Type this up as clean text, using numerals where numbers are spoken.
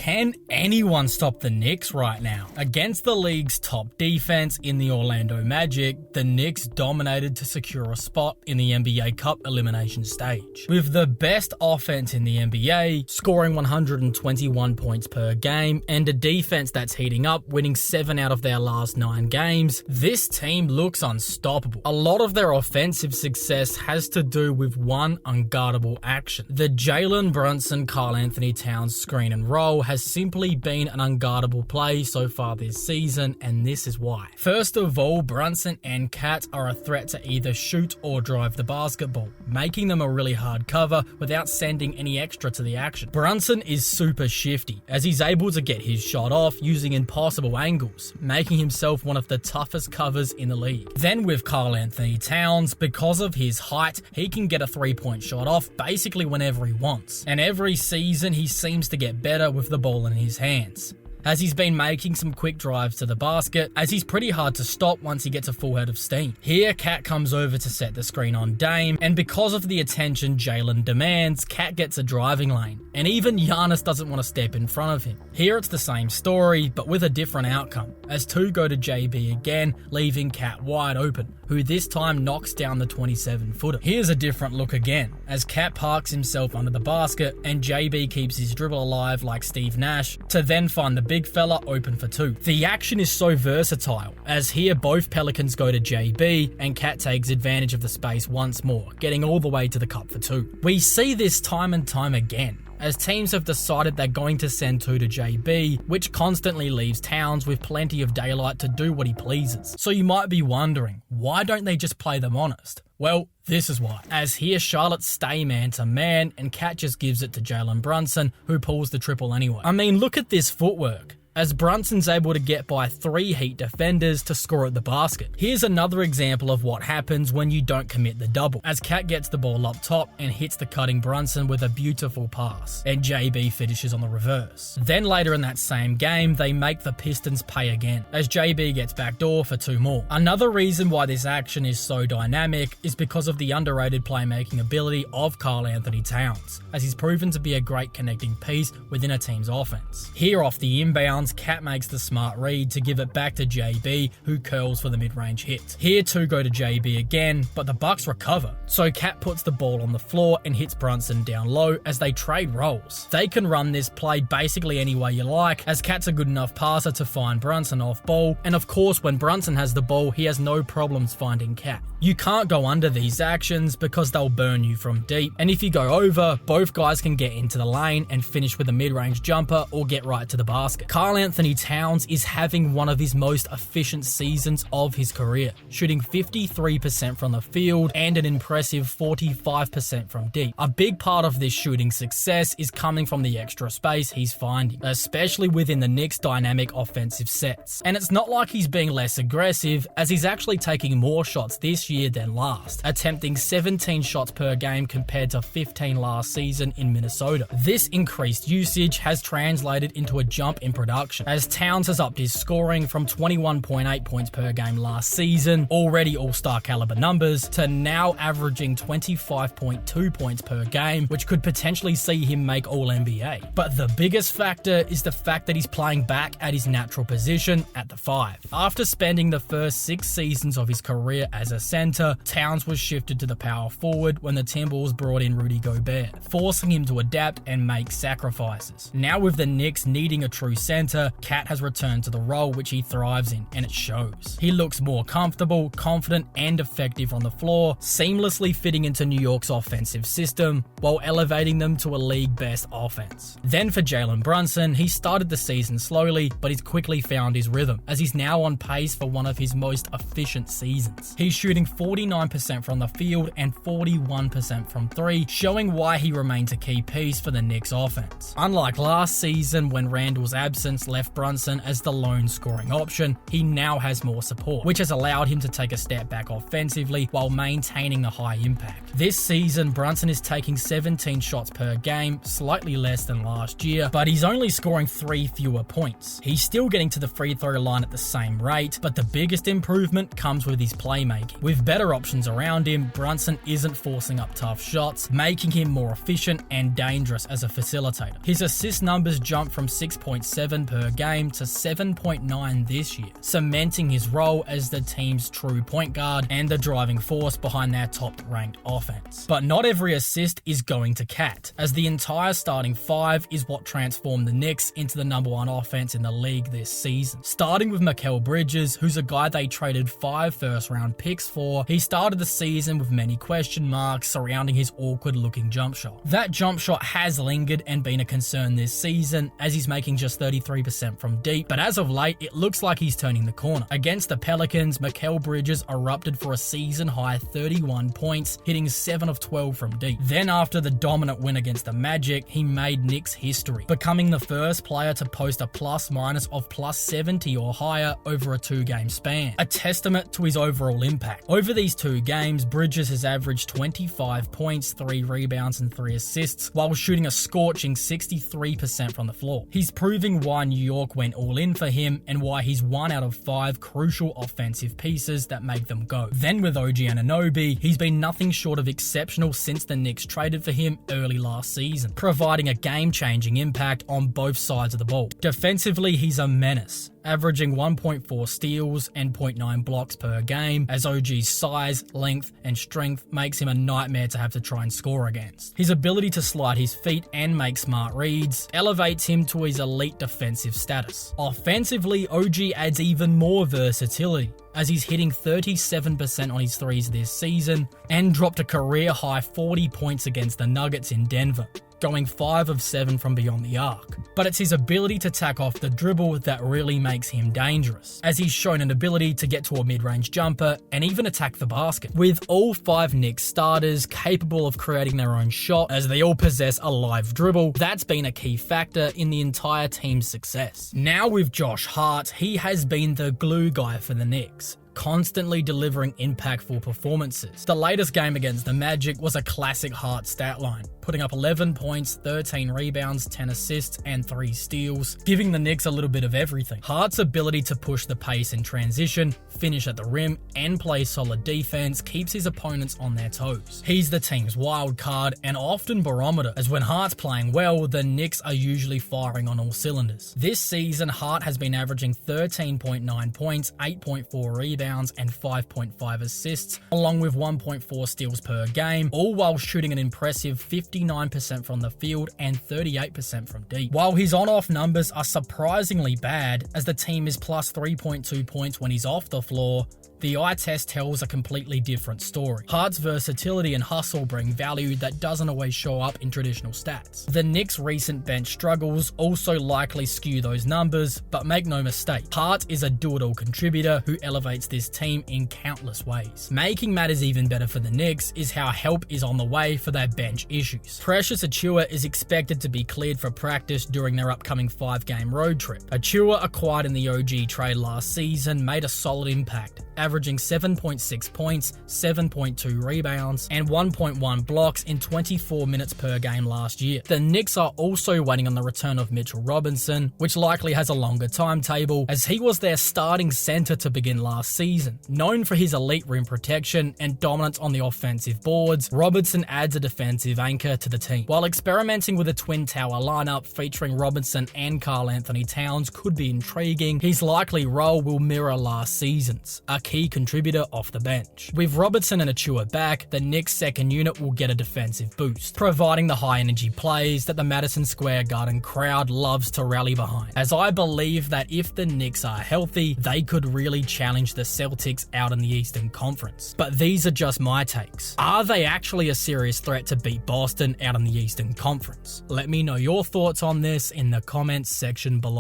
Can anyone stop the Knicks right now? Against the league's top defense in the Orlando Magic, the Knicks dominated to secure a spot in the NBA Cup elimination stage. With the best offense in the NBA, scoring 121 points per game, and a defense that's heating up, winning 7 out of their last 9 games, this team looks unstoppable. A lot of their offensive success has to do with one unguardable action. The Jalen Brunson, Karl Anthony Towns screen and roll has simply been an unguardable play so far this season, and this is why. First of all, Brunson and Cat are a threat to either shoot or drive the basketball, making them a really hard cover without sending any extra to the action. Brunson is super shifty, as he's able to get his shot off using impossible angles, making himself one of the toughest covers in the league. Then with Karl Anthony Towns, because of his height, he can get a 3-point shot off basically whenever he wants. And every season he seems to get better with the ball in his hands, as he's been making some quick drives to the basket, as he's pretty hard to stop once he gets a full head of steam. Here, Cat comes over to set the screen on Dame, and because of the attention Jalen demands, Cat gets a driving lane, and even Giannis doesn't want to step in front of him. Here it's the same story, but with a different outcome, as 2 go to JB again, leaving Cat wide open, who this time knocks down the 27-footer. Here's a different look again, as Cat parks himself under the basket, and JB keeps his dribble alive like Steve Nash, to then find the big fella open for 2. The action is so versatile, as here both Pelicans go to JB, and Cat takes advantage of the space once more, getting all the way to the cup for 2. We see this time and time again, as teams have decided they're going to send 2 to JB, which constantly leaves Towns with plenty of daylight to do what he pleases. So you might be wondering, why don't they just play them honest? Well, this is why. As here, Charlotte stay man to man, and Cat just gives it to Jalen Brunson, who pulls the triple anyway. I mean, look at this footwork, as Brunson's able to get by 3 Heat defenders to score at the basket. Here's another example of what happens when you don't commit the double, as Cat gets the ball up top and hits the cutting Brunson with a beautiful pass, and JB finishes on the reverse. Then later in that same game, they make the Pistons pay again, as JB gets backdoor for 2 more. Another reason why this action is so dynamic is because of the underrated playmaking ability of Karl Anthony Towns, as he's proven to be a great connecting piece within a team's offense. Here off the inbound, Cat makes the smart read to give it back to JB, who curls for the mid-range hit. Here 2 go to JB again, but the Bucks recover, so Cat puts the ball on the floor and hits Brunson down low as they trade roles. They can run this play basically any way you like, as Cat's a good enough passer to find Brunson off ball, and of course when Brunson has the ball, he has no problems finding Cat. You can't go under these actions because they'll burn you from deep, and if you go over, both guys can get into the lane and finish with a mid-range jumper or get right to the basket. Karl Anthony Towns is having one of his most efficient seasons of his career, shooting 53% from the field and an impressive 45% from deep. A big part of this shooting success is coming from the extra space he's finding, especially within the Knicks' dynamic offensive sets. And it's not like he's being less aggressive, as he's actually taking more shots this year than last, attempting 17 shots per game compared to 15 last season in Minnesota. This increased usage has translated into a jump in production, as Towns has upped his scoring from 21.8 points per game last season, already all-star caliber numbers, to now averaging 25.2 points per game, which could potentially see him make All-NBA. But the biggest factor is the fact that he's playing back at his natural position at the 5. After spending the first 6 seasons of his career as a center, Towns was shifted to the power forward when the Timberwolves brought in Rudy Gobert, forcing him to adapt and make sacrifices. Now with the Knicks needing a true center, Cat has returned to the role which he thrives in, and it shows. He looks more comfortable, confident, and effective on the floor, seamlessly fitting into New York's offensive system, while elevating them to a league-best offense. Then for Jalen Brunson, he started the season slowly, but he's quickly found his rhythm, as he's now on pace for one of his most efficient seasons. He's shooting 49% from the field and 41% from 3, showing why he remains a key piece for the Knicks offense. Unlike last season, when Randall's absence left Brunson as the lone scoring option, he now has more support, which has allowed him to take a step back offensively while maintaining the high impact. This season, Brunson is taking 17 shots per game, slightly less than last year, but he's only scoring 3 fewer points. He's still getting to the free throw line at the same rate, but the biggest improvement comes with his playmaking, with With better options around him, Brunson isn't forcing up tough shots, making him more efficient and dangerous as a facilitator. His assist numbers jumped from 6.7 per game to 7.9 this year, cementing his role as the team's true point guard and the driving force behind their top-ranked offense. But not every assist is going to Cat, as the entire starting five is what transformed the Knicks into the #1 offense in the league this season. Starting with Mikal Bridges, who's a guy they traded 5 first-round picks for, he started the season with many question marks surrounding his awkward-looking jump shot. That jump shot has lingered and been a concern this season, as he's making just 33% from deep, but as of late, it looks like he's turning the corner. Against the Pelicans, Mikal Bridges erupted for a season-high 31 points, hitting 7 of 12 from deep. Then after the dominant win against the Magic, he made Knicks history, becoming the first player to post a plus-minus of +70 or higher over a 2-game span, a testament to his overall impact. Over these 2 games, Bridges has averaged 25 points, 3 rebounds, and 3 assists, while shooting a scorching 63% from the floor. He's proving why New York went all in for him and why he's 1 out of 5 crucial offensive pieces that make them go. Then with OG Anunoby, he's been nothing short of exceptional since the Knicks traded for him early last season, providing a game-changing impact on both sides of the ball. Defensively, he's a menace, averaging 1.4 steals and 0.9 blocks per game, as OG's size, length, and strength makes him a nightmare to have to try and score against. His ability to slide his feet and make smart reads elevates him to his elite defensive status. Offensively, OG adds even more versatility, as he's hitting 37% on his threes this season and dropped a career-high 40 points against the Nuggets in Denver, going 5 of 7 from beyond the arc. But it's his ability to tack off the dribble that really makes him dangerous, as he's shown an ability to get to a mid-range jumper and even attack the basket. With all 5 Knicks starters capable of creating their own shot, as they all possess a live dribble, that's been a key factor in the entire team's success. Now with Josh Hart, he has been the glue guy for the Knicks, constantly delivering impactful performances. The latest game against the Magic was a classic Hart stat line, putting up 11 points, 13 rebounds, 10 assists, and 3 steals, giving the Knicks a little bit of everything. Hart's ability to push the pace in transition, finish at the rim, and play solid defense keeps his opponents on their toes. He's the team's wild card and often barometer, as when Hart's playing well, the Knicks are usually firing on all cylinders. This season, Hart has been averaging 13.9 points, 8.4 rebounds, and 5.5 assists, along with 1.4 steals per game, all while shooting an impressive 59% from the field and 38% from deep. While his on-off numbers are surprisingly bad, as the team is plus 3.2 points when he's off the floor, the eye test tells a completely different story. Hart's versatility and hustle bring value that doesn't always show up in traditional stats. The Knicks' recent bench struggles also likely skew those numbers, but make no mistake, Hart is a do-it-all contributor who elevates this team in countless ways. Making matters even better for the Knicks is how help is on the way for their bench issues. Precious Achiuwa is expected to be cleared for practice during their upcoming 5-game road trip. Achiuwa, acquired in the OG trade last season, made a solid impact, averaging 7.6 points, 7.2 rebounds, and 1.1 blocks in 24 minutes per game last year. The Knicks are also waiting on the return of Mitchell Robinson, which likely has a longer timetable, as he was their starting center to begin last season. Known for his elite rim protection and dominance on the offensive boards, Robinson adds a defensive anchor to the team. While experimenting with a twin tower lineup featuring Robinson and Karl Anthony Towns could be intriguing, his likely role will mirror last season's, a key contributor off the bench. With Robertson and Achiuwa back, the Knicks' second unit will get a defensive boost, providing the high-energy plays that the Madison Square Garden crowd loves to rally behind, as I believe that if the Knicks are healthy, they could really challenge the Celtics out in the Eastern Conference. But these are just my takes. Are they actually a serious threat to beat Boston out in the Eastern Conference? Let me know your thoughts on this in the comments section below.